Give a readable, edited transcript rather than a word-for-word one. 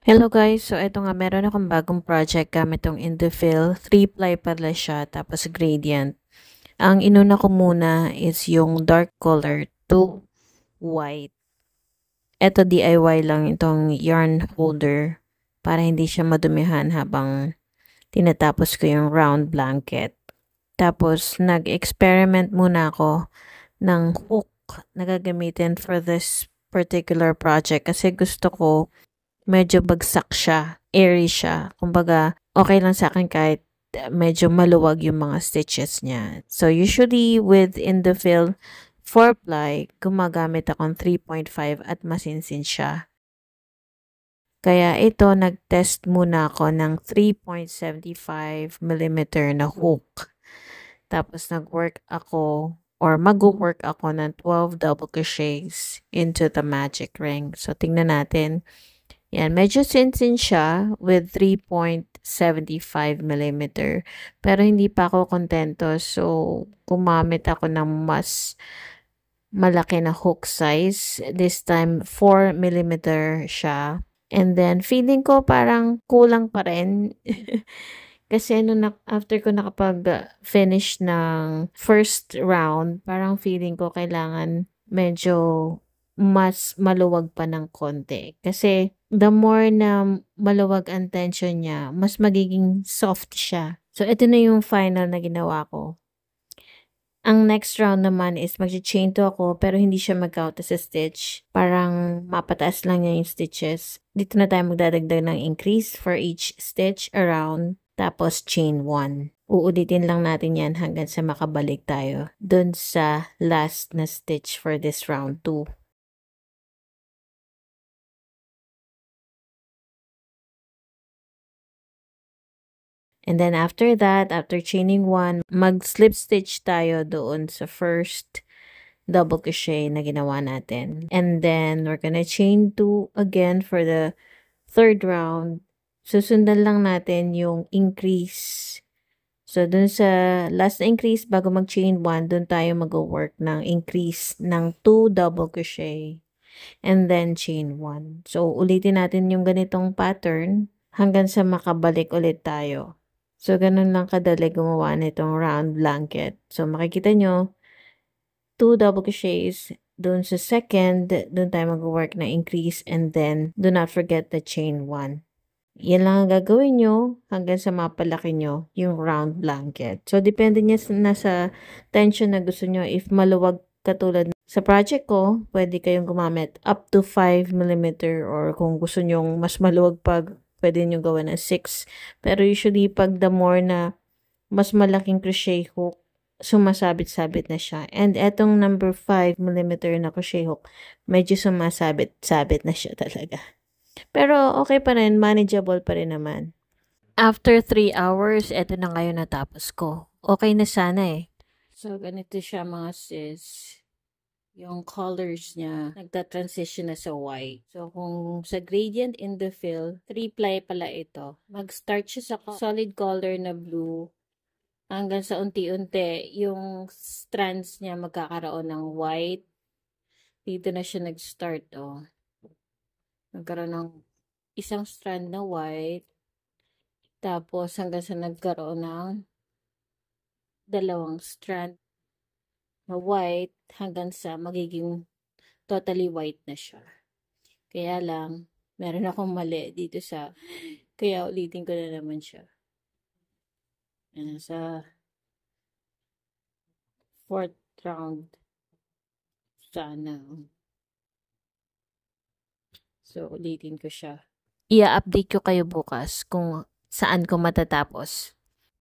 Hello guys, so eto nga meron akong bagong project gamit tong Indofill. 3-ply pala siya, tapos gradient. Ang inuna ko muna is yung dark color to white. Eto DIY lang itong yarn holder para hindi siya madumihan habang tinatapos ko yung round blanket. Tapos nag-experiment muna ako ng hook na gagamitin for this particular project kasi gusto ko medyo bagsak siya, airy siya. Kumbaga, okay lang sa akin kahit medyo maluwag yung mga stitches niya. So, usually with Indofill 4-ply, gumagamit akong 3.5 at masinsin siya. Kaya ito, nag-test muna ako ng 3.75 mm na hook. Tapos nag-work ako or mag-work ako ng 12 double crochets into the magic ring. So, tingnan natin. Yan, medyo sinsin siya with 3.75 mm. Pero hindi pa ako kontento. So, gumamit ako ng mas malaki na hook size. This time, 4 mm siya. And then, feeling ko parang kulang pa rin. Kasi after ko nakapag-finish ng first round, parang feeling ko kailangan medyo mas maluwag pa ng konti. Kasi the more na maluwag ang tension niya, mas magiging soft siya. So, ito na yung final na ginawa ko. Ang next round naman is mag-chain 2 ako pero hindi siya mag-count as a stitch. Parang mapataas lang niya yung stitches. Dito na tayo magdadagdag ng increase for each stitch around. Tapos chain 1. Uulitin lang natin yan hanggang sa makabalik tayo dun sa last na stitch for this round 2. And then after that, after chaining 1, mag-slip stitch tayo doon sa first double crochet na ginawa natin. And then we're gonna chain 2 again for the third round. Susundan lang natin yung increase. So dun sa last na increase, bago mag-chain 1, dun tayo mag-work ng increase ng 2 double crochet. And then chain 1. So ulitin natin yung ganitong pattern hanggang sa makabalik ulit tayo. So, ganun lang kadali gumawa nitong round blanket. So, makikita nyo, 2 double crochets, dun sa second, dun tayo mag-work na increase, and then, do not forget the chain 1. Yan lang ang gagawin nyo hanggang sa mapalaki nyo yung round blanket. So, depende niya nasa tension na gusto nyo. If maluwag katulad sa project ko, pwede kayong gumamit up to 5 mm or kung gusto nyo mas maluwag pwede nyo gawa ng 6. Pero usually, pag the more na mas malaking crochet hook, sumasabit-sabit na siya. And etong number 5mm na crochet hook, medyo sumasabit-sabit na siya talaga. Pero okay pa rin, manageable pa rin naman. After 3 hours, eto na ngayon natapos ko. Okay na sana eh. So, ganito siya mga sis. Yung colors niya, nagta-transition na sa white. So, kung sa gradient Indofill, 3-ply pala ito. Mag-start siya sa solid color na blue. Hanggang sa unti-unti, yung strands niya magkakaroon ng white. Dito na siya nag-start, oh. Nagkaroon ng isang strand na white. Tapos, hanggang sa nagkaroon ng dalawang strand na white hanggang sa magiging totally white na siya. Kaya lang, meron akong mali dito sa, kaya ulitin ko na naman siya. Sa fourth round, sana. So, ulitin ko siya. I-update ko kayo bukas kung saan ko matatapos.